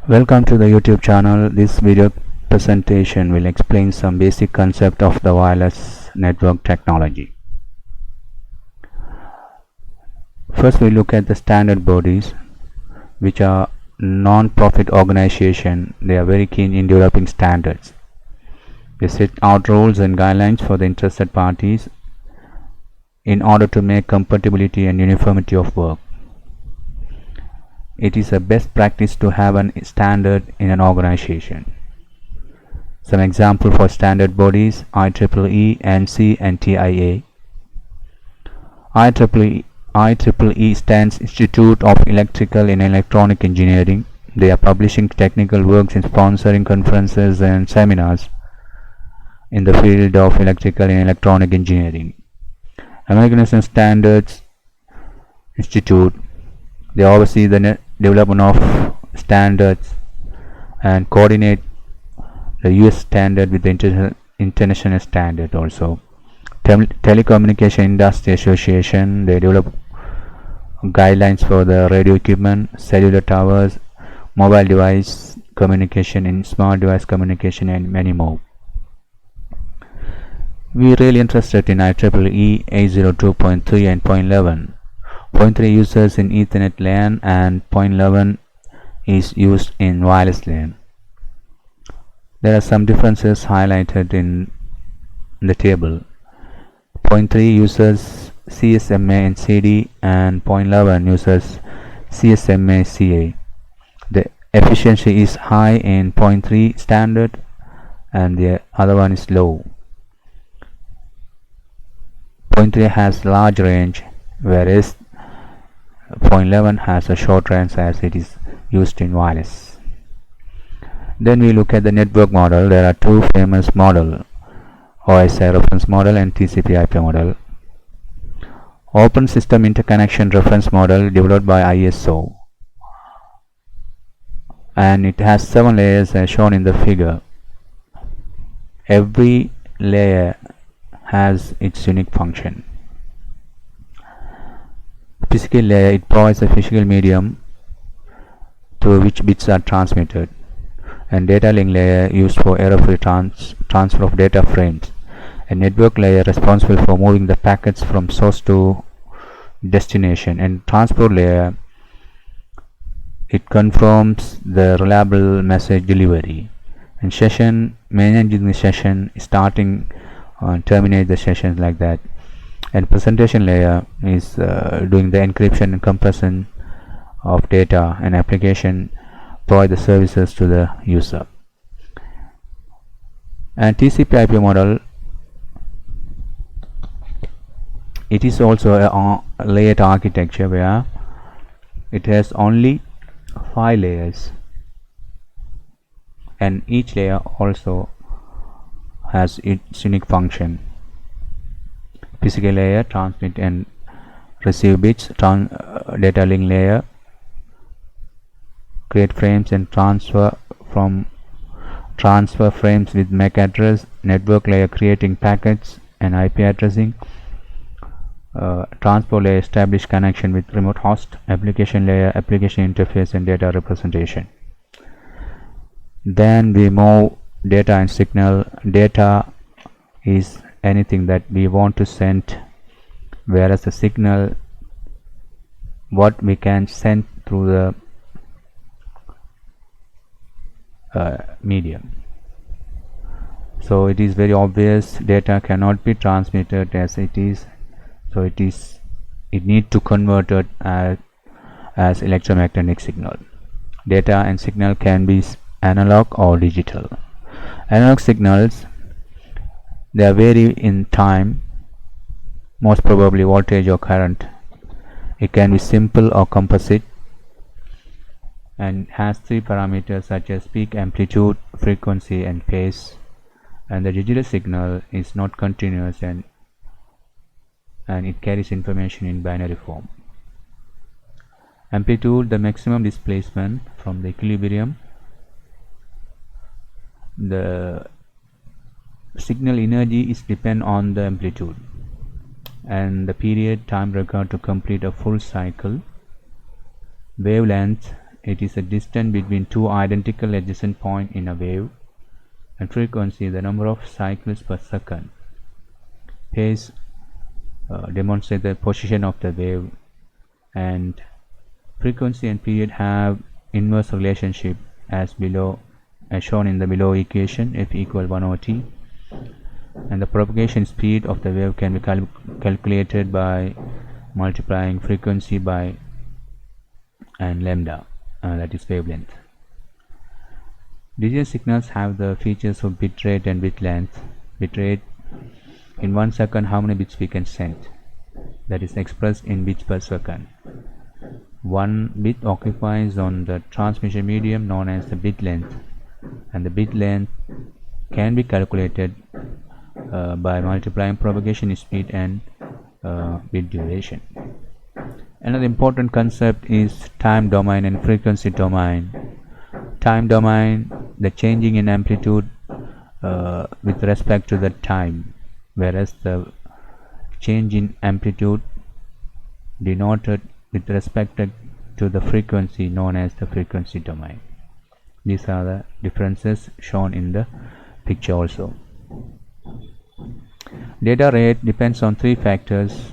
Welcome to the YouTube channel. This video presentation will explain some basic concept of the wireless network technology. First we look at the standard bodies, which are non-profit organization. They are very keen in developing standards. They set out rules and guidelines for the interested parties in order to make compatibility and uniformity of work. It is a best practice to have a standard in an organization. Some example for standard bodies: IEEE, ANSI, and TIA. IEEE stands Institute of Electrical and Electronic Engineering. They are publishing technical works and sponsoring conferences and seminars in the field of electrical and electronic engineering. American National Standards Institute, they oversee the development of standards and coordinate the US standard with the international standard also. Telecommunication Industry Association, they develop guidelines for the radio equipment, cellular towers, mobile device communication, and smart device communication, and many more. We are really interested in IEEE 802.3 and 0.11. 0.3 uses in Ethernet LAN and 0.11 is used in wireless LAN. There are some differences highlighted in the table. 0.3 uses CSMA and CD, and 0.11 uses CSMA CA. The efficiency is high in 0.3 standard and the other one is low. 0.3 has large range, whereas 0.11 has a short range as it is used in wireless. Then we look at the network model. There are two famous models, OSI reference model and TCP/IP model. Open System Interconnection Reference Model developed by ISO, and it has 7 layers as shown in the figure. Every layer has its unique function. Physical layer, it provides a physical medium through which bits are transmitted, and data link layer used for error-free transfer of data frames, a network layer responsible for moving the packets from source to destination, and transport layer, it confirms the reliable message delivery, and session, managing the session, starting and terminate the sessions like that, and presentation layer is doing the encryption and compression of data, and application provide the services to the user. And TCP/IP model, it is also a layered architecture where it has only 5 layers, and each layer also has its unique function. Physical layer, transmit and receive bits, data link layer, create frames and transfer frames with MAC address, network layer creating packets and IP addressing, transport layer establish connection with remote host, application layer application interface and data representation. Then we move data and signal. Data is anything that we want to send, whereas the signal, what we can send through the medium. So it is very obvious data cannot be transmitted as it is, so it need to convert it as electromagnetic signal. Data and signal can be analog or digital. Analog signals, they vary in time, most probably voltage or current. It can be simple or composite, and has 3 parameters such as peak, amplitude, frequency, and phase. And the digital signal is not continuous, and it carries information in binary form. Amplitude, the maximum displacement from the equilibrium. The signal energy is depend on the amplitude, and the period time required to complete a full cycle. Wavelength it is the distance between two identical adjacent points in a wave, and frequency, the number of cycles per second. Phase demonstrates the position of the wave, and frequency and period have inverse relationship as shown in the below equation, f equal 1 over t, and the propagation speed of the wave can be calculated by multiplying frequency by and lambda, that is wavelength. Digital signals have the features of bit rate and bit length. Bit rate, in 1 second how many bits we can send, that is expressed in bits per second. 1 bit occupies on the transmission medium known as the bit length, and the bit length can be calculated by multiplying propagation speed and bit duration. Another important concept is time domain and frequency domain. Time domain, the changing in amplitude with respect to the time, whereas the change in amplitude denoted with respect to the frequency known as the frequency domain. These are the differences shown in the picture also. Data rate depends on 3 factors: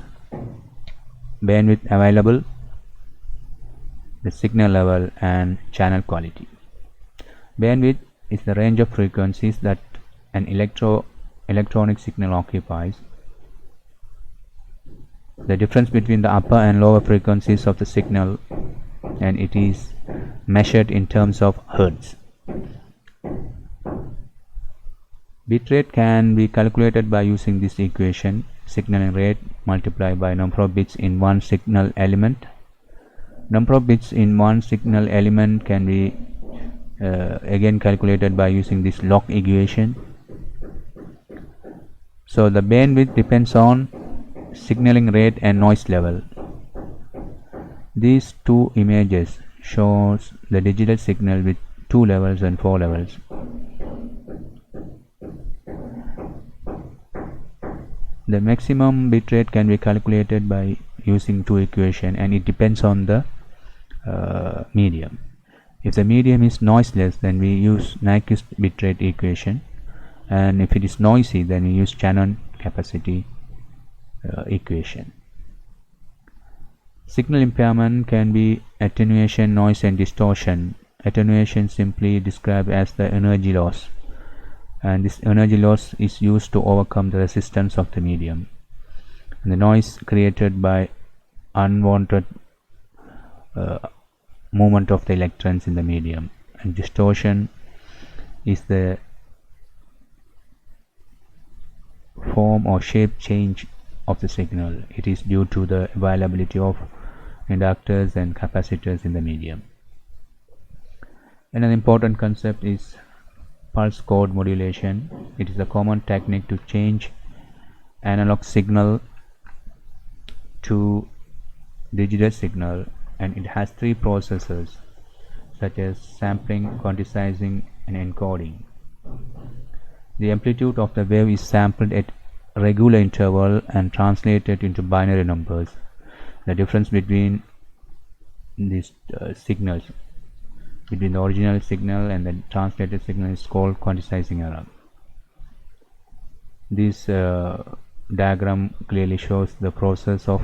bandwidth available, the signal level, and channel quality. Bandwidth is the range of frequencies that an electronic signal occupies. The difference between the upper and lower frequencies of the signal, and it is measured in terms of hertz. Bitrate can be calculated by using this equation: signaling rate multiplied by number of bits in one signal element. Number of bits in one signal element can be again calculated by using this log equation. So the bandwidth depends on signaling rate and noise level. These two images shows the digital signal with 2 levels and 4 levels. The maximum bitrate can be calculated by using 2 equations, and it depends on the medium. If the medium is noiseless, then we use Nyquist bitrate equation, and if it is noisy, then we use channel capacity equation. Signal impairment can be attenuation, noise, and distortion. Attenuation simply described as the energy loss, and this energy loss is used to overcome the resistance of the medium. And the noise created by unwanted movement of the electrons in the medium. And distortion is the form or shape change of the signal. It is due to the availability of inductors and capacitors in the medium. Another important concept is pulse code modulation. It is a common technique to change analog signal to digital signal, and it has 3 processes such as sampling, quantizing, and encoding. The amplitude of the wave is sampled at regular interval and translated into binary numbers. The difference between these signals, between the original signal and the translated signal, is called quantizing error. This diagram clearly shows the process of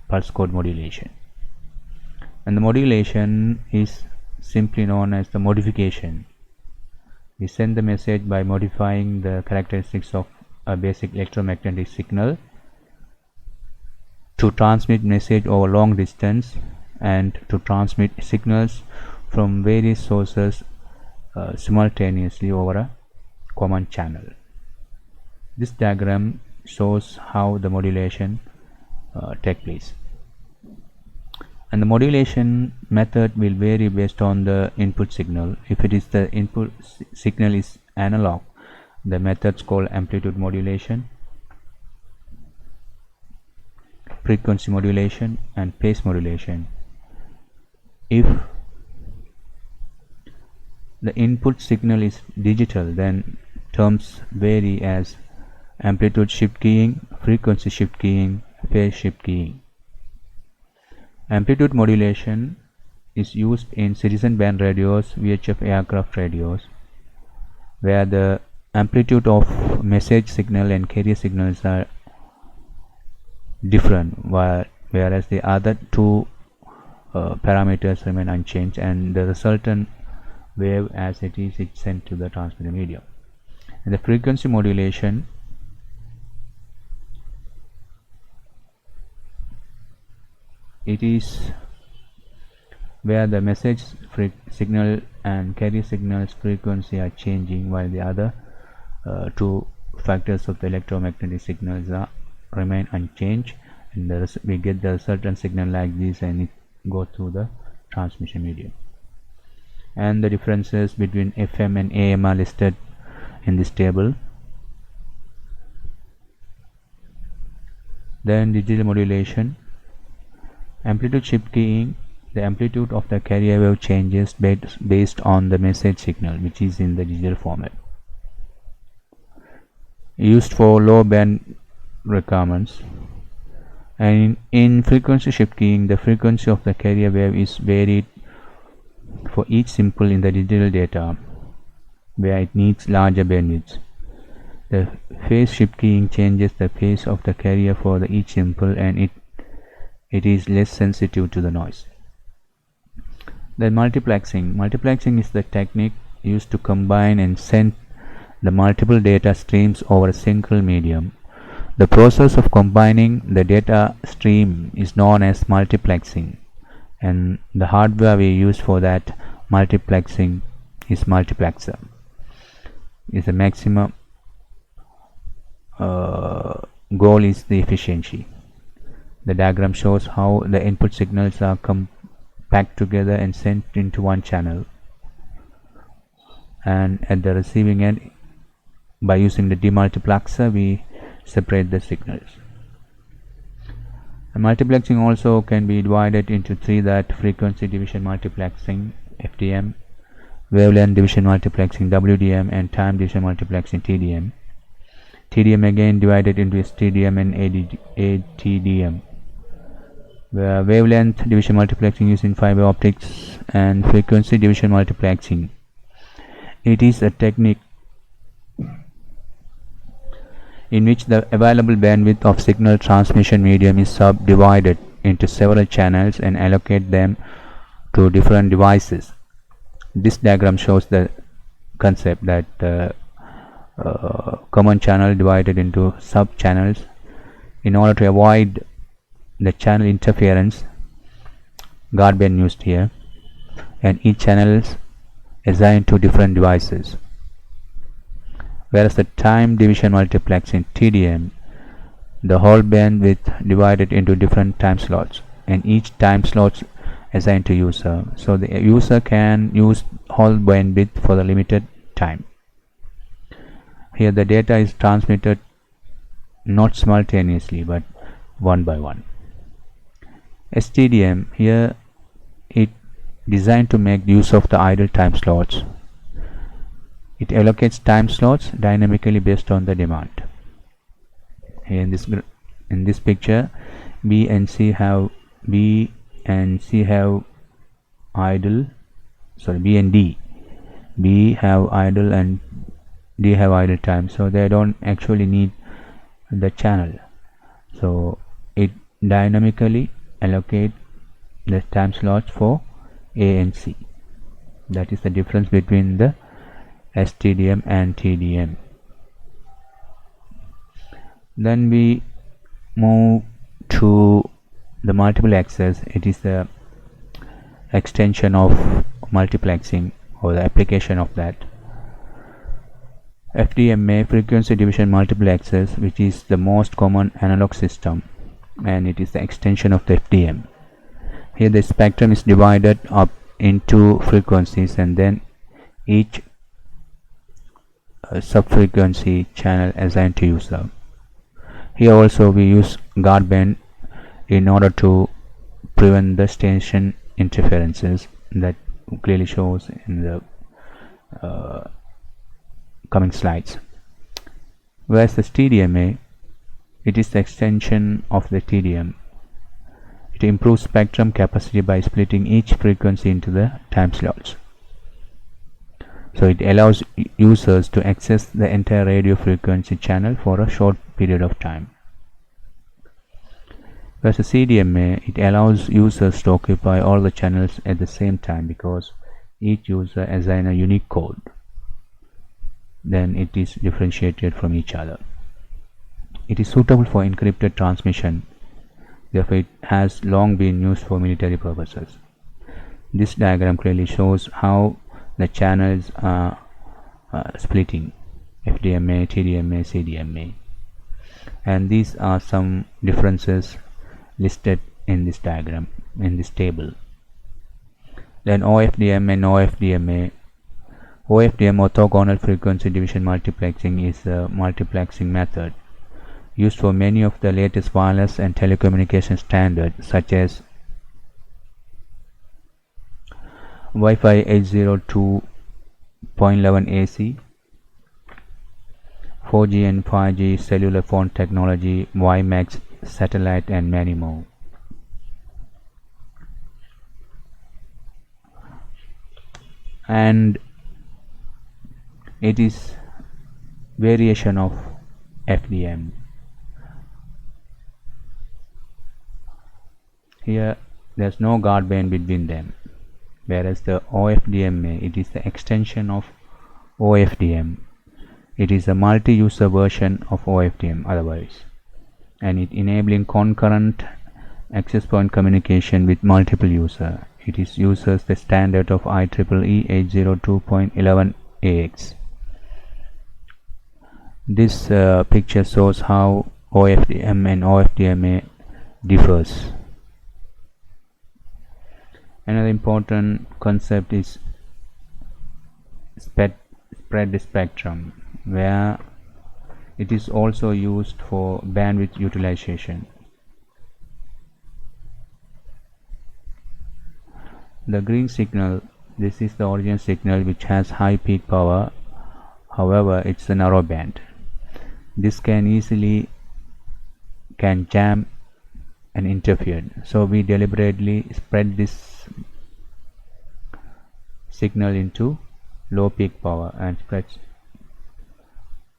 pulse code modulation. And the modulation is simply known as the modification. We send the message by modifying the characteristics of a basic electromagnetic signal to transmit message over long distance and to transmit signals from various sources simultaneously over a common channel. This diagram shows how the modulation takes place. And the modulation method will vary based on the input signal. If it is the input signal is analog, the methods called amplitude modulation, frequency modulation, and phase modulation. If the input signal is digital, then terms vary as amplitude shift keying, frequency shift keying, phase shift keying. Amplitude modulation is used in citizen band radios, VHF aircraft radios, where the amplitude of message signal and carrier signals are different, whereas the other two parameters remain unchanged, and the resultant wave as it is sent to the transmitter medium. And the frequency modulation it is where the message signal and carrier signals frequency are changing while the other two factors of the electromagnetic signals remain unchanged, and we get the resultant signal like this, and it goes through the transmission medium. And the differences between FM and AM are listed in this table. Then digital modulation, amplitude shift keying. The amplitude of the carrier wave changes based on the message signal, which is in the digital format. Used for low band requirements. And in frequency shift keying, the frequency of the carrier wave is varied for each symbol in the digital data, where it needs larger bandwidth. The phase shift keying changes the phase of the carrier for each symbol, and it is less sensitive to the noise. Then multiplexing is the technique used to combine and send the multiple data streams over a single medium. The process of combining the data stream is known as multiplexing, and the hardware we use for that multiplexing is multiplexer. The maximum goal is the efficiency. The diagram shows how the input signals are packed together and sent into one channel, and at the receiving end, by using the demultiplexer, we separate the signals. And multiplexing also can be divided into three: that frequency division multiplexing (FDM), wavelength division multiplexing (WDM), and time division multiplexing (TDM). TDM again divided into STDM and ATDM, where wavelength division multiplexing using fiber optics, and frequency division multiplexing. It is a technique in which the available bandwidth of signal transmission medium is subdivided into several channels and allocate them to different devices. This diagram shows the concept that the common channel divided into sub channels in order to avoid the channel interference, guard band used here, and each channel is assigned to different devices. Whereas the time division multiplexing (TDM), the whole bandwidth divided into different time slots, and each time slot assigned to user, so the user can use whole bandwidth for the limited time. Here the data is transmitted not simultaneously but one by one. STDM, here it designed to make use of the idle time slots. It allocates time slots dynamically based on the demand. Here in this picture, B and C have idle. Sorry, B and D. B have idle and D have idle time, so they don't actually need the channel. So it dynamically allocate the time slots for A and C. That is the difference between the STDM and TDM. Then we move to the multiple access. It is the extension of multiplexing or the application of that. FDMA, frequency division multiple access, which is the most common analog system, and it is the extension of the FDM. Here the spectrum is divided up into frequencies, and then each sub-frequency channel assigned to user. Here also we use guard band in order to prevent the station interferences that clearly shows in the coming slides. Whereas the TDMA, it is the extension of the TDM. It improves spectrum capacity by splitting each frequency into the time slots. So it allows users to access the entire radio frequency channel for a short period of time. Whereas a CDMA, it allows users to occupy all the channels at the same time because each user assigns a unique code. Then it is differentiated from each other. It is suitable for encrypted transmission. Therefore, it has long been used for military purposes. This diagram clearly shows how the channels are splitting: FDMA, TDMA, CDMA. And these are some differences listed in this diagram, in this table. Then OFDM and OFDMA. OFDM, orthogonal frequency division multiplexing, is a multiplexing method used for many of the latest wireless and telecommunication standards such as Wi-Fi 802.11 AC, 4G and 5G cellular phone technology, WiMAX satellite, and many more. And it is variation of FDM. Here there's no guard band between them, whereas the OFDMA, it is the extension of OFDM. It is a multi-user version of OFDM otherwise, and it enabling concurrent access point communication with multiple users. It uses the standard of IEEE 802.11 AX. This picture shows how OFDM and OFDMA differs. Another important concept is spread spectrum, where it is also used for bandwidth utilization. The green signal, this is the origin signal which has high peak power, however it's a narrow band. This can easily jam and interfere, so we deliberately spread this signal into low peak power and spreads.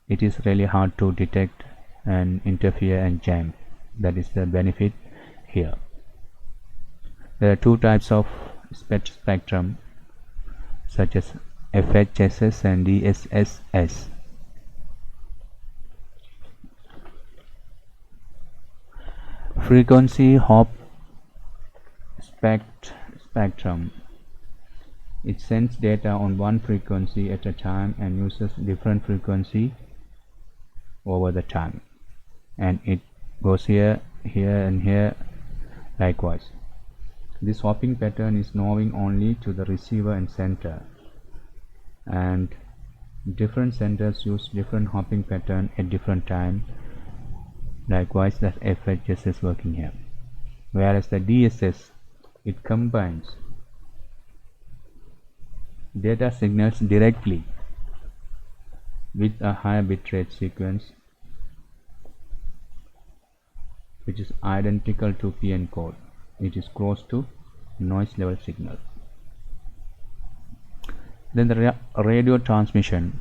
It is really hard to detect and interfere and jam. That is the benefit here. There are two types of spectrum, such as FHSS and DSSS. Frequency hop spectrum. It sends data on one frequency at a time and uses different frequency over the time, and it goes here, here, and here likewise. This hopping pattern is known only to the receiver and sender, and different senders use different hopping pattern at different time. Likewise, the FHS is working here. Whereas the DSS, it combines data signals directly with a higher bitrate sequence which is identical to PN code. It is close to noise level signal. Then the radio transmission.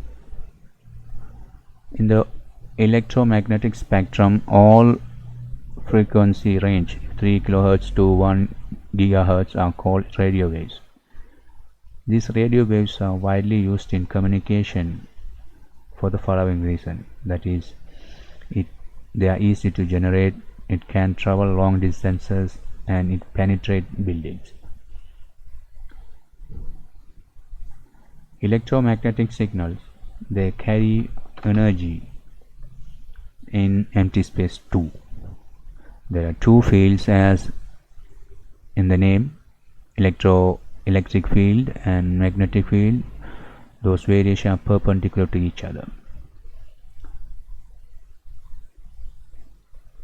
In the electromagnetic spectrum, all frequency range 3 kHz to 1 GHz are called radio waves. These radio waves are widely used in communication for the following reason: that is, they are easy to generate, it can travel long distances, and it penetrates buildings. Electromagnetic signals, they carry energy in empty space too. There are two fields as in the name, electric field and magnetic field. Those variations are perpendicular to each other.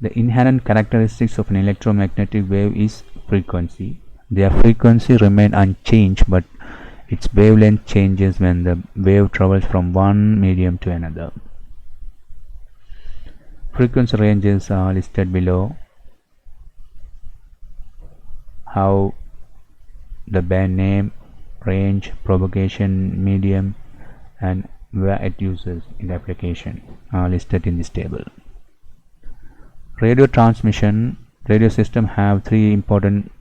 The inherent characteristics of an electromagnetic wave is frequency. Their frequency remains unchanged, but its wavelength changes when the wave travels from one medium to another. Frequency ranges are listed below. how the band name, range, propagation medium, and where it uses in the application are listed in this table. Radio transmission. Radio system have three important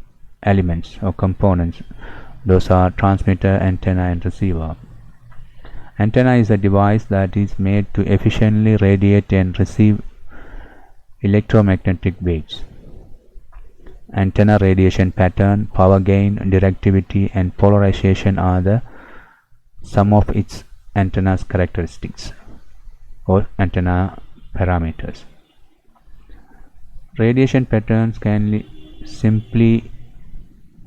elements or components. Those are transmitter, antenna, and receiver. Antenna is a device that is made to efficiently radiate and receive electromagnetic waves. Antenna radiation pattern, power gain, directivity, and polarization are the sum of its antenna's characteristics or antenna parameters. Radiation patterns can simply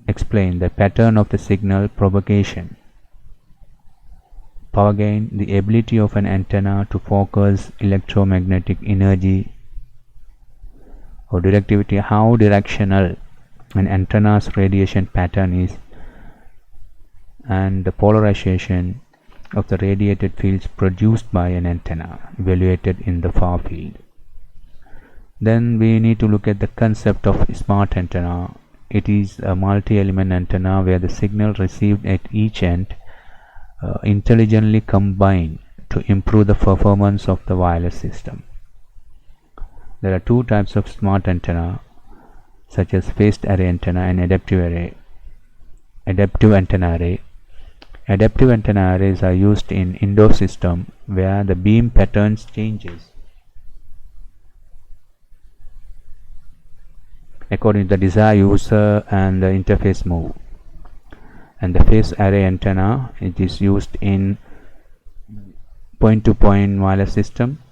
explain the pattern of the signal propagation. Power gain, the ability of an antenna to focus electromagnetic energy, or directivity, how directional an antenna's radiation pattern is, and the polarization of the radiated fields produced by an antenna evaluated in the far field. Then we need to look at the concept of smart antenna. It is a multi-element antenna where the signal received at each end intelligently combined to improve the performance of the wireless system. There are two types of smart antenna, such as phased array antenna and adaptive antenna array. Adaptive antenna arrays are used in indoor system where the beam patterns changes according to the desired user and the interface move. And the phased array antenna, it is used in point-to-point wireless system.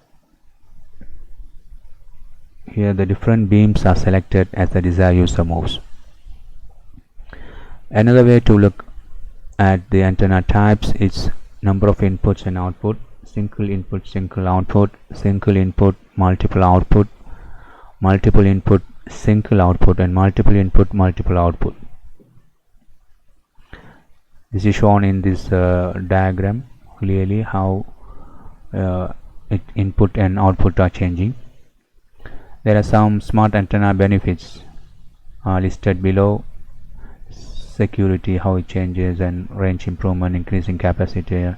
Here the different beams are selected as the desired user moves. Another way to look at the antenna types is number of inputs and output, single input, single output, single input, multiple output, multiple input, single output, and multiple input, multiple output. This is shown in this diagram clearly how input and output are changing. There are some smart antenna benefits listed below. Security, how it changes, and range improvement, increasing capacity,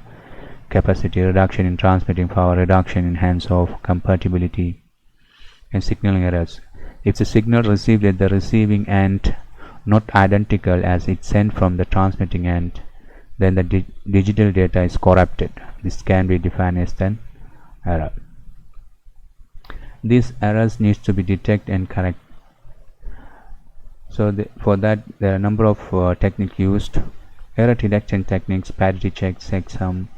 reduction in transmitting power, reduction in hands-off, compatibility, and signaling errors. If the signal received at the receiving end not identical as it sent from the transmitting end, then the digital data is corrupted. This can be defined as an error. These errors needs to be detected and correct. So for that there are a number of techniques used. Error detection techniques, parity check, checksum,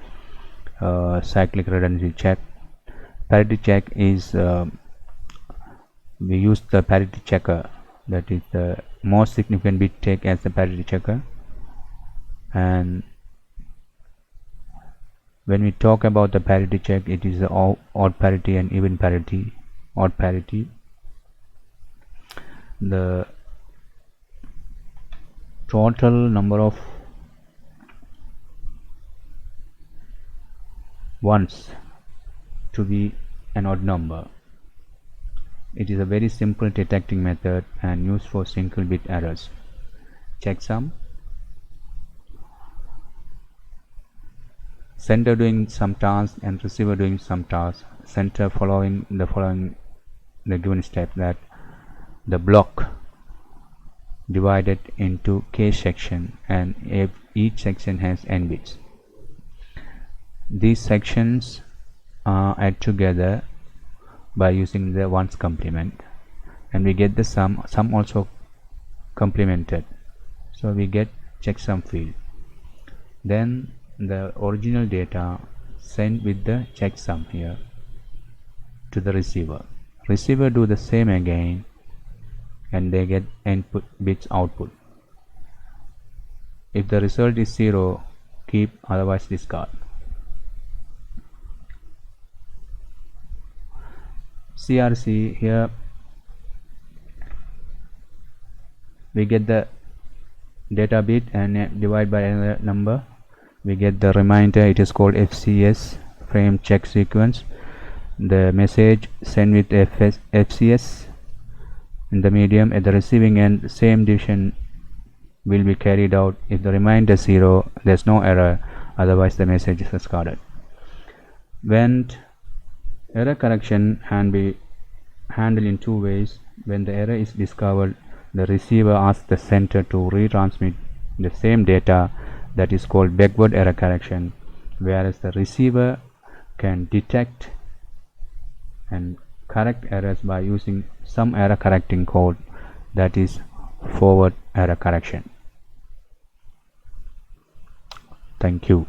cyclic redundancy check. Parity check is we use the parity checker, that is the most significant bit take as the parity checker. And when we talk about the parity check, it is the odd parity and even parity. Odd parity, the total number of ones to be an odd number. It is a very simple detecting method and used for single bit errors. Checksum, sender doing some task and receiver doing some task. Sender following the given step, that the block divided into k section, and each section has n bits. These sections are added together by using the ones complement, and we get the sum also complemented, so we get checksum field. Then the original data sent with the checksum here to the receiver. Receiver do the same again, and they get input bits output. If the result is 0, keep, otherwise discard. CRC, here we get the data bit and divide by another number, we get the remainder. It is called FCS, frame check sequence. The message sent with FCS in the medium. At the receiving end, same division will be carried out. If the remainder is 0, there's no error, otherwise the message is discarded. When error correction can be handled in two ways. When the error is discovered, the receiver asks the sender to retransmit the same data. That is called backward error correction, whereas the receiver can detect and correct errors by using some error correcting code, that is forward error correction. Thank you.